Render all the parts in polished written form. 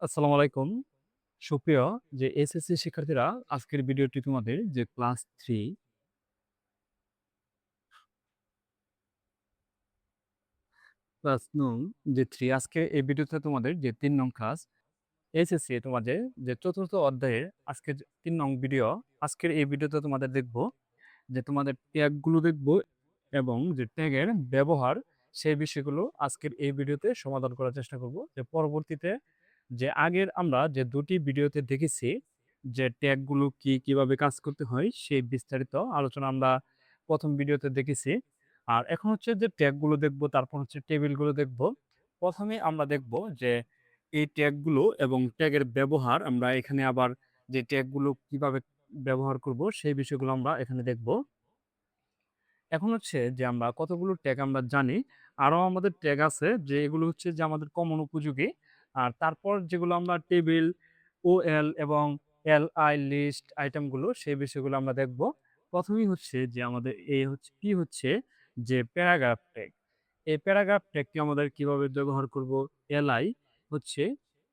আসসালামু আলাইকুম। সুপ্রিয় যে এসএসসি শিক্ষার্থীরা, আজকের ভিডিওটি তোমাদের যে ক্লাস 3 ক্লাস নং যে 3 আজকে এই ভিডিওতে তোমাদের যে ৩ নং ক্লাস এসএসসি তোমাদের যে ৪র্থ অধ্যায়ের আজকের যে ৩ নং ভিডিও। আজকের এই ভিডিওতে তোমাদের দেখব যে তোমাদের ট্যাগগুলো দেখব এবং যে ট্যাগের ব্যবহার সেই বিষয়গুলো আজকের এই ভিডিওতে সমাধান করার চেষ্টা করব। যে পরবর্তীতে যে আগের আমরা যে ২ টি ভিডিওতে দেখেছি যে ট্যাগগুলো কিভাবে কাজ করতে হয় সেই বিস্তারিত আলোচনা আমরা ১ম ভিডিওতে দেখেছি। আর এখন হচ্ছে যে ট্যাগগুলো দেখব, তারপর হচ্ছে টেবিলগুলো দেখব। ১ম এ আমরা দেখব যে এই ট্যাগগুলো এবং ট্যাগের ব্যবহার আমরা এখানে আবার যে ট্যাগগুলো কিভাবে ব্যবহার করব সেই বিষয়গুলো আমরা এখানে দেখব। এখন হচ্ছে যে আমরা কতগুলো ট্যাগ আমরা জানি। আরো আমাদের ট্যাগ আছে যে এগুলো হচ্ছে যে আমাদের কমন উপযোগী। আর তারপর যেগুলো আমরা টেবিল, ওএল এবং এলআই লিস্ট আইটেমগুলো সেই বিষয়গুলো আমরা দেখব। ১ম এই হচ্ছে যে আমাদের কি হচ্ছে যে প্যারাগ্রাফ ট্যাগ। এই প্যারাগ্রাফ ট্যাগটি আমাদের কিভাবে ব্যবহার করব? এলআই হচ্ছে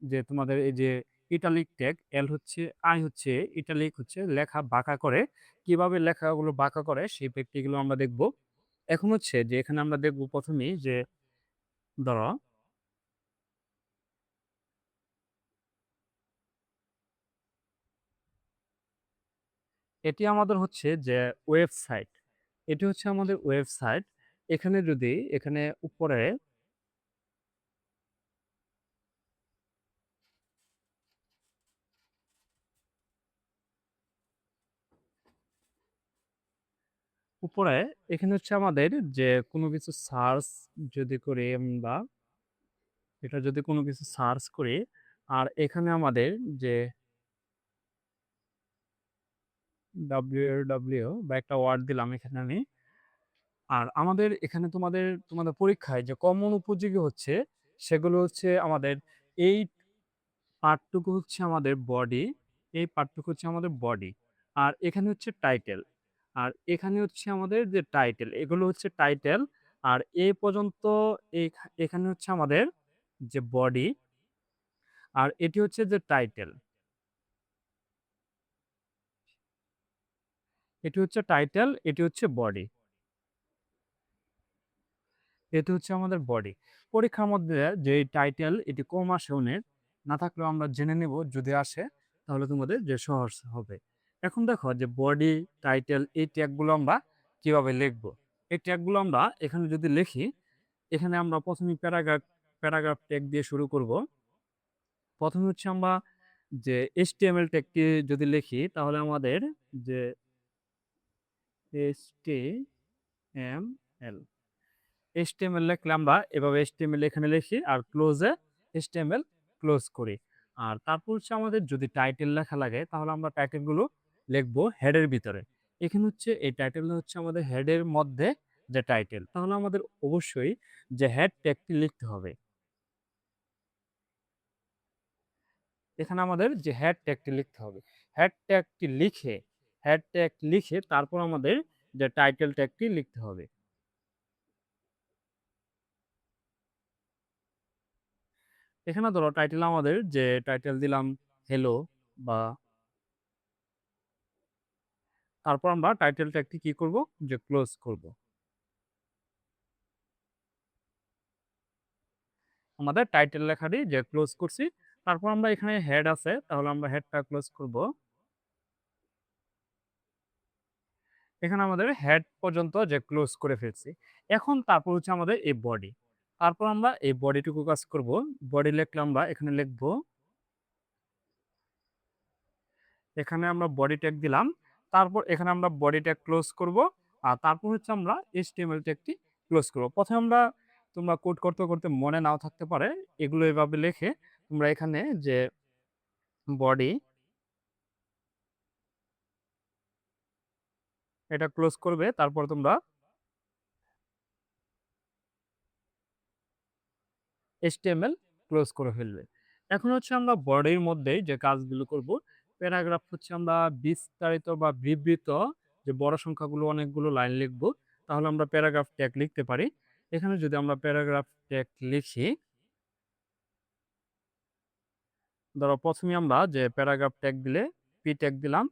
যে তোমাদের এই যে ইটালিক ট্যাগ, এল হচ্ছে আই হচ্ছে ইটালিক হচ্ছে লেখা বাঁকা করে। কিভাবে লেখাগুলো বাঁকা করে সেই প্র্যাকটিক্যালও আমরা দেখব। এখন হচ্ছে যে এখানে আমরা দেখব ১ম এই যে ধরো এটি আমাদের হচ্ছে যে ওয়েবসাইট। এটি হচ্ছে আমাদের ওয়েবসাইট। এখানে যদি এখানে উপরে এখানে হচ্ছে আমাদের যে কোনো কিছু সার্চ যদি করি আমরা, এটা যদি কোনো কিছু সার্চ করি আর এখানে আমাদের যে www বা একটা ওয়ার্ড দিলাম এখানে আমি। আর আমাদের এখানে তোমাদের পরীক্ষায় যে কমন উপযোগী হচ্ছে সেগুলো হচ্ছে আমাদের এই পার্টটুকু হচ্ছে আমাদের বডি, এই পার্টটুকু হচ্ছে আমাদের বডি। আর এখানে হচ্ছে টাইটেল। আর এখানে হচ্ছে আমাদের যে টাইটেল, এগুলো হচ্ছে টাইটেল। আর এই পর্যন্ত এখানে হচ্ছে আমাদের যে বডি আর এটি হচ্ছে যে টাইটেল। এটি হচ্ছে টাইটেল, এটি হচ্ছে বডি। এটি হচ্ছে আমাদের বডি। পরীক্ষার মধ্যে যে টাইটেল এটি কম আসে অনেক, না থাকলেও আমরা জেনে নেব যদি আসে তাহলে তোমাদের যে সহজ হবে। এখন দেখো যে বডি, টাইটেল এই ট্যাগগুলো আমরা কিভাবে লিখব? এই ট্যাগগুলো আমরা এখানে যদি লিখি, এখানে আমরা ১ম এই প্যারাগ্রাফ ট্যাগ দিয়ে শুরু করব। ১ম এ হচ্ছে আমরা যে HTML ট্যাগটি যদি লিখি তাহলে আমাদের যে HTML HTML লিখলে আমরা এভাবে HTML এখানে লিখি আর ক্লোজে HTML ক্লোজ করি। আর তারপর হচ্ছে আমাদের যদি টাইটেল লেখা লাগে তাহলে আমরা টাইটেলগুলো লিখবো হেডের ভিতরে। এখানে হচ্ছে এই টাইটেলটা হচ্ছে আমাদের হেডের মধ্যে যে টাইটেল। তাহলে আমাদের অবশ্যই যে হেড ট্যাগটি লিখতে হবে। এখানে আমাদের যে হেড ট্যাগটি লিখতে হবে। হেড ট্যাগটি লিখে হেড ট্যাগ লিখে তারপর আমাদের যে টাইটেল ট্যাগটি লিখতে হবে। এখানে ধরো টাইটেল আমাদের যে টাইটেল দিলাম হ্যালো বা তারপর আমরা টাইটেল ট্যাগটি কি করব? যে ক্লোজ করব। আমাদের টাইটেল লেখাটি যে ক্লোজ করছি, তারপর আমরা এখানে হেড আছে, তাহলে আমরা হেডটা ক্লোজ করব। এখানে আমাদের হেড পর্যন্ত যে ক্লোজ করে ফেলছি। এখন তারপর হচ্ছে আমাদের এই বডি। তারপর আমরা এই বডিটুকু কাজ করব। বডি লিখলে আমরা এখানে লিখব, এখানে আমরা বডি ট্যাগ দিলাম। তারপর এখানে আমরা বডি ট্যাগ ক্লোজ করব। আর তারপর হচ্ছে আমরা HTML ট্যাগটি ক্লোজ করব। ১ম এ তোমরা কোড করতে মনে নাও থাকতে পারে। এগুলো এভাবে লিখে তোমরা এখানে যে বডি এটা ক্লোজ করবে। তারপর তোমরা HTML ক্লোজ করে ফেলবে। এখন হচ্ছে আমরা বডির মধ্যেই যে কাজগুলো করব, প্যারাগ্রাফ হচ্ছে আমরা বিস্তারিত বা বিবৃত যে বড় সংখ্যাগুলো অনেকগুলো লাইন লিখব, তাহলে আমরা প্যারাগ্রাফ ট্যাগ লিখতে পারি। এখানে যদি আমরা প্যারাগ্রাফ ট্যাগ লিখি ধরো প্রথমে আমরা যে প্যারাগ্রাফ ট্যাগ দিলে পি ট্যাগ দিলাম,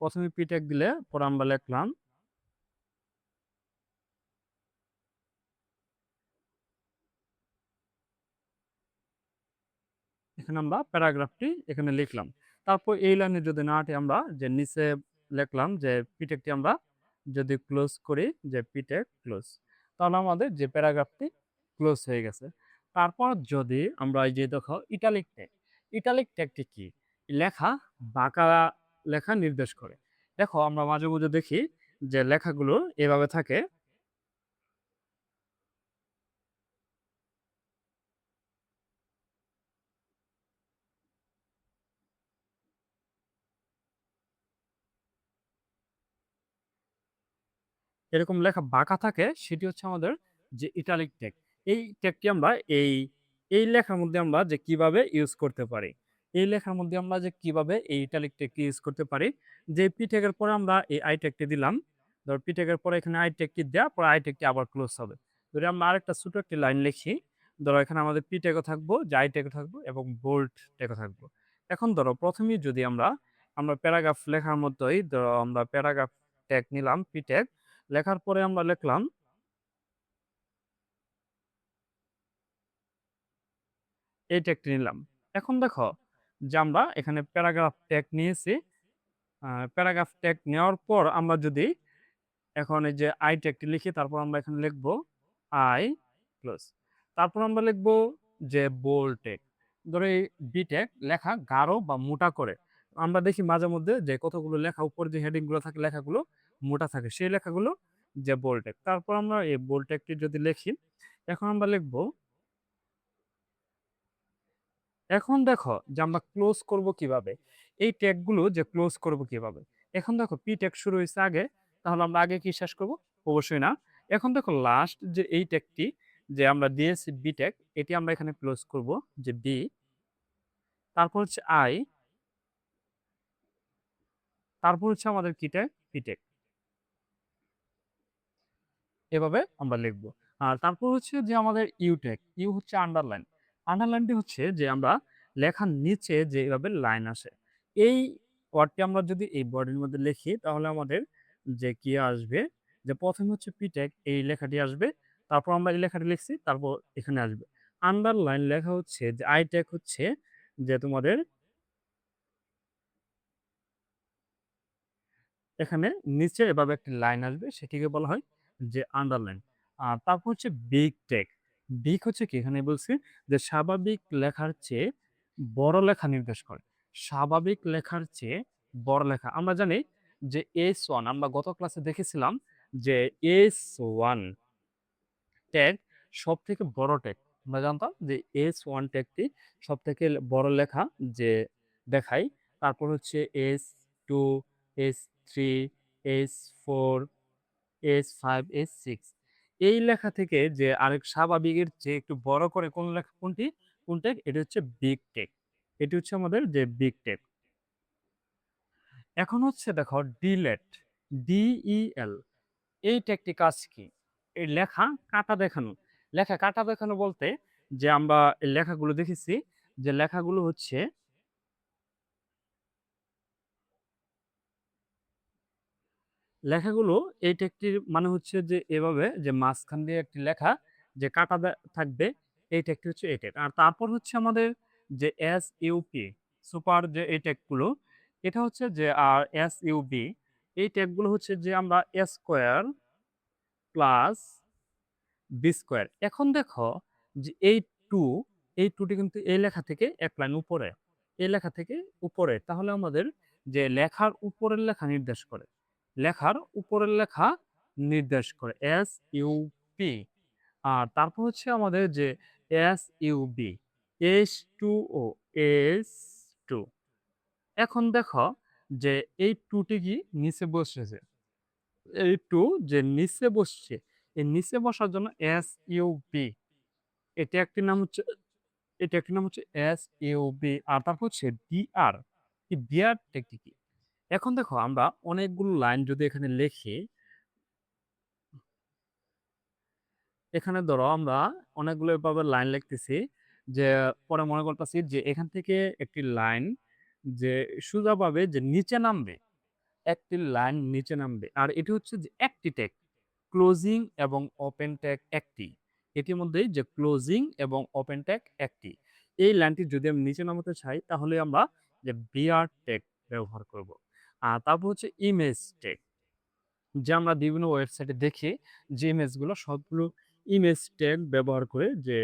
প্রথমে পি ট্যাগ দিলে পরে আমরা লিখলাম এখানে আমরা প্যারাগ্রাফটি এখানে লিখলাম। তারপর এই লাইনে যদি না আটে আমরা যে নিচে লিখলাম যে পি ট্যাগটি আমরা যদি ক্লোজ করি যে পি ট্যাগ ক্লোজ, তাহলে আমাদের যে প্যারাগ্রাফটি ক্লোজ হয়ে গেছে। তারপর যদি আমরা এই যে দেখো ইটালিক ট্যাগ, ইটালিক ট্যাগটি কি? লেখা বাঁকা লেখা নির্দেশ করে। দেখো আমরা মাঝে মধ্যে দেখি যে লেখাগুলো এভাবে থাকে, এরকম লেখা বাঁকা থাকে, সেটি হচ্ছে আমাদের যে ইটালিক ট্যাগ। এই ট্যাগটি আমরা এই এই লেখার মধ্যে আমরা যে কিভাবে ইউজ করতে পারি, এই লেখার মধ্যে আমরা যে কিভাবে এই ইটালিক ট্যাগটি ইউজ করতে পারি, যে পি ট্যাগের পরে আমরা এই আই ট্যাগটি দিলাম, ধর পি ট্যাগের পরে এখানে আই ট্যাগটি দেওয়া পরে আই ট্যাগটি আবার ক্লোজ হবে। যদি আমরা আরেকটা ছোট একটি লাইন লিখি, ধরো এখানে আমাদের পি ট্যাগও থাকবো, যে আই ট্যাগও থাকবো এবং বোল্ড ট্যাগও থাকবো। এখন ধরো প্রথমেই যদি আমরা আমরা প্যারাগ্রাফ লেখার মতোই ধরো আমরা প্যারাগ্রাফ ট্যাগ নিলাম পি ট্যাগ, লেখার পরে আমরা লিখলাম এই ট্যাগটি নিলাম। এখন দেখো যে আমরা এখানে প্যারাগ্রাফ ট্যাগ নিয়েছি। প্যারাগ্রাফ ট্যাগ নেওয়ার পর আমরা যদি এখন এই যে আই ট্যাগটি লিখি, তারপর আমরা এখানে লিখব আই প্লাস, তারপর আমরা লিখব যে বোল্ড ট্যাগ। ধরো এই বি ট্যাগ লেখা গাঢ় বা মোটা করে। আমরা দেখি মাঝে মধ্যে যে কতগুলো লেখা উপরে যে হেডিং গুলো থাকে লেখাগুলো মোটা থাকে, সেই লেখাগুলো যে বোল্ড ট্যাগ। তারপর আমরা এই বোল্ড ট্যাগটি যদি লিখি, এখন আমরা লিখব, এখন দেখো যে আমরা ক্লোজ করব কিভাবে, এই ট্যাগ গুলো যে ক্লোজ করব কিভাবে। এখন দেখো পি ট্যাগ শুরু হয়েছে আগে, তাহলে আমরা আগে কি শেষ করব? অবশ্যই না। এখন দেখো লাস্ট যে এই ট্যাগটি যে আমরা দিয়েছি বি ট্যাগ, এটি আমরা এখানে ক্লোজ করব যে বি, তারপর হচ্ছে আই, তারপর হচ্ছে আমাদের কি ট্যাগ? P tag. এভাবে আমরা লিখব। আর তারপর হচ্ছে যে আমাদের ইউ ট্যাগ, ইউ হচ্ছে আন্ডারলাইন। আন্ডারলাইনটি হচ্ছে যে আমরা লেখার নিচে যে এভাবে লাইন আসে, এই ওয়ার্ডটি আমরা যদি এই বডির মধ্যে লিখি, তাহলে আমাদের যে কি আসবে, যে প্রথমে হচ্ছে পি ট্যাগ এই লেখাটি আসবে, তারপর আমরা এই লেখাটি লিখছি, তারপর এখানে আসবে। আন্ডারলাইন লেখা হচ্ছে যে আই ট্যাগ হচ্ছে যে তোমাদের এখানে নিচে এভাবে একটি লাইন আসবে, সেটিকে বলা হয় যে আন্ডারলাইন। আর তারপর হচ্ছে বিগ টেক। বিগ হচ্ছে কি, এখানে বলছি যে স্বাভাবিক লেখার চেয়ে বড় লেখা নির্দেশ করে। স্বাভাবিক লেখার চেয়ে বড় লেখা আমরা জানি যে এস ওয়ান, আমরা গত ক্লাসে দেখেছিলাম যে এস ওয়ান ট্যাগ সব থেকে বড় ট্যাগ। আমরা জানতাম যে এস ওয়ান ট্যাগটি সব থেকে বড় লেখা যে দেখায়। তারপর হচ্ছে S two, S three, S four, S five, S six. এই লেখা থেকে যে আরেক স্বাভাবিকের চেয়ে একটু বড় করে কোন লেখা, কোনটি, কোন ট্যাগ? এটি হচ্ছে বিগ ট্যাগ। এটি হচ্ছে আমাদের যে বিগ ট্যাগ। এখন হচ্ছে দেখো ডিলেট, ডিইএল, এই ট্যাগটি কাজ কি? এই লেখা কাটা দেখানো। লেখা কাটা দেখানো বলতে যে আমরা এই লেখাগুলো দেখেছি, যে লেখাগুলো হচ্ছে লেখাগুলো, এই ট্যাগটির মানে হচ্ছে যে এভাবে যে মাঝখান দিয়ে একটি লেখা যে কাটা থাকবে, এই ট্যাগটি হচ্ছে এই ট্যাগ। আর তারপর হচ্ছে আমাদের যে এস ইউপি সুপার, যে এই ট্যাগগুলো, এটা হচ্ছে যে আর এস ইউবি, এই ট্যাগগুলো হচ্ছে যে আমরা স্কোয়ার প্লাস বি স্কোয়ার। এখন দেখো যে এই টু, এই টুটি কিন্তু এই লেখা থেকে এক লাইন উপরে, এই লেখা থেকে উপরে, তাহলে আমাদের যে লেখার উপরের লেখা নির্দেশ করে, লেখার উপরের লেখা নির্দেশ করে এস ইউ পি। আর তারপর হচ্ছে আমাদের যে S U B, S two O, S two. এখন দেখো যে এই টুটি কি নিচে বসেছে, এই টু যে নিচে বসছে, এই নিচে বসার জন্য এস ইউ বি, এটা একটি নাম হচ্ছে, এটা একটি নাম হচ্ছে এস ইউ বি। আর তারপর হচ্ছে ডিআর, এই ডিআর টেকটি কি? এখন দেখো আমরা অনেকগুলো লাইন যদি এখানে লিখি, এখানে ধরো আমরা অনেকগুলো এভাবে লাইন লিখতেছি, যে পরে মনে করতেছি যে এখান থেকে একটি লাইন যে সোজাভাবে যে নিচে নামবে, একটি লাইন নিচে নামবে। আর এটি হচ্ছে যে একটি ট্যাগ। ক্লোজিং এবং ওপেন ট্যাগ একটি। এটির মধ্যেই যে ক্লোজিং এবং ওপেন ট্যাগ একটি। এই লাইনটি যদি আমি নিচে নামাতে চাই তাহলে আমরা যে বিআর ট্যাগ ব্যবহার করব। আর তারপর হচ্ছে ইমেজ ট্যাগ। যে আমরা বিভিন্ন ওয়েবসাইটে দেখি যে ইমেজগুলো সবগুলো ইমেজ ট্যাগ ব্যবহার করে যে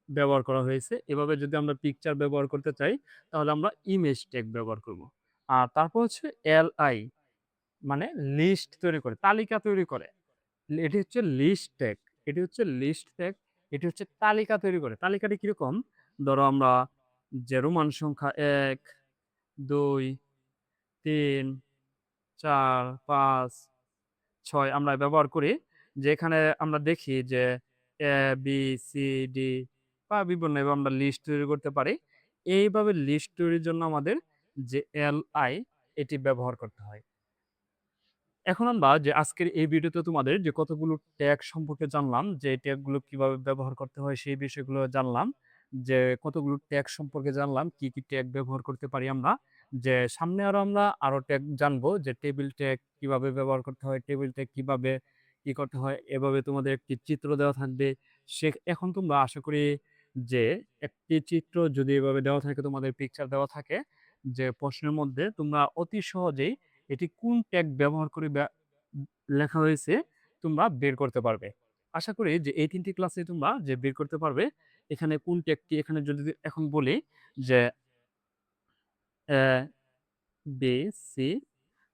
ব্যবহার করা হয়েছে। এভাবে যদি আমরা পিকচার ব্যবহার করতে চাই তাহলে আমরা ইমেজ ট্যাগ ব্যবহার করব। আর তারপর হচ্ছে এলআই মানে লিস্ট তৈরি করে, তালিকা তৈরি করে। এটি হচ্ছে লিস্ট ট্যাগ। এটি হচ্ছে লিস্ট ট্যাগ। এটি হচ্ছে তালিকা তৈরি করে। তালিকাটি কিরকম? ধরো আমরা যে রোমান সংখ্যা ১, ২, ৩, ৪, ৫, ৬ আমরা ব্যবহার করি। যেখানে আমরা দেখি যে এ, বি, সি, ডি বা বিভিন্ন এভাবে আমরা লিস্ট তৈরি করতে পারি। এইভাবে লিস্ট তৈরির জন্য আমাদের যে এলআই এটি ব্যবহার করতে হয়। এখন আমরা যে আজকের এই ভিডিওতে তোমাদের যে কতগুলো ট্যাগ সম্পর্কে জানলাম, যে ট্যাগগুলো কিভাবে ব্যবহার করতে হয় সেই বিষয়গুলো জানলাম। যে কতগুলো ট্যাগ সম্পর্কে জানলাম, কি, কি ট্যাগ ব্যবহার করতে পারি আমরা। যে সামনে আমরা আরো ট্যাগ জানবো যে টেবিল ট্যাগ কিভাবে ব্যবহার করতে হয়, টেবিল ট্যাগ কিভাবে কি করতে হয়। এভাবে তোমাদের একটি চিত্র দেওয়া থাকবে। এখন তোমরা আশা করি যে একটি চিত্র যদি এভাবে দেওয়া থাকে, তোমাদের পিকচার দেওয়া থাকে যে প্রশ্নের মধ্যে তোমরা অতি সহজেই এটি কোন ট্যাগ ব্যবহার করে লেখা হয়েছে তোমরা বের করতে পারবে। আশা করি যে এই ৩ টি ক্লাসে তোমরা যে বের করতে পারবে। এখানে কোন ট্যাগটি এখানে যদি এখন বলি যে অ্যা, বি, সি,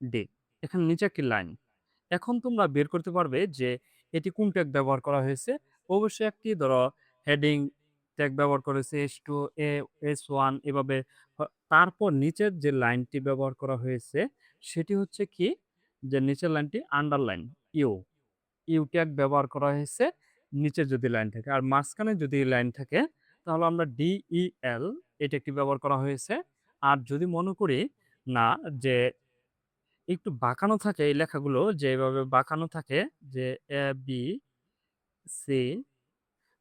ডি। এখানে নিচে একটি লাইন। এখন তোমরা বের করতে পারবে যে এটি কোন ট্যাগ ব্যবহার করা হয়েছে। অবশ্যই একটি ধরো হেডিং ট্যাগ ব্যবহার করেছে S2, S1 এভাবে। হ তারপর নিচের যে লাইনটি ব্যবহার করা হয়েছে সেটি হচ্ছে কি যে নিচের লাইনটি আন্ডারলাইন ইউ, ইউ ট্যাগ ব্যবহার করা হয়েছে নিচে যদি লাইন থাকে। আর মাঝখানে যদি লাইন থাকে তাহলে আমরা DEL এটা একটি ব্যবহার করা হয়েছে। আর যদি মনে করি না যে একটু বাঁকানো থাকে এই লেখাগুলো যে এভাবে বাঁকানো থাকে যে এ, বি, সি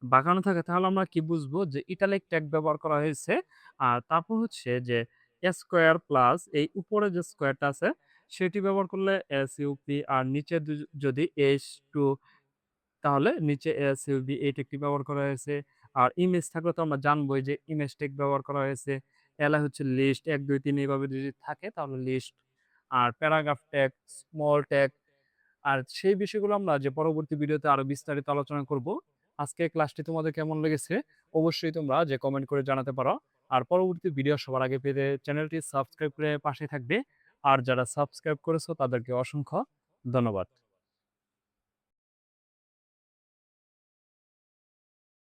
বাঁকানো থাকে তাহলে আমরা কি বুঝবো যে ইটালিক ট্যাগ ব্যবহার করা হয়েছে। আর তারপর হচ্ছে যে স্কোয়ার প্লাস এই উপরে যে স্কোয়ারটা আছে সেটি ব্যবহার করলে SUP আর নিচে যদি H2 তাহলে নিচে SUV এই টেকটি ব্যবহার করা হয়েছে। আর ইমেজ থাকলে তো আমরা জানবোই যে ইমেজ টেক ব্যবহার করা হয়েছে। এলা হচ্ছে লিস্ট ১, ২, ৩ এভাবে যদি থাকে তাহলে লিস্ট। আর প্যারাগ্রাফ ট্যাগ, স্মল ট্যাগ আর সেই বিষয়গুলো আমরা যে পরবর্তী ভিডিওতে আরো বিস্তারিত আলোচনা করব। আজকের ক্লাসটি তোমাদের কেমন লেগেছে অবশ্যই তোমরা যে কমেন্ট করে জানাতে পারো। আর পরবর্তী ভিডিও সবার আগে পেতে চ্যানেলটি সাবস্ক্রাইব করে পাশে থাকবে। আর যারা সাবস্ক্রাইব করেছো তাদেরকে অসংখ্য ধন্যবাদ।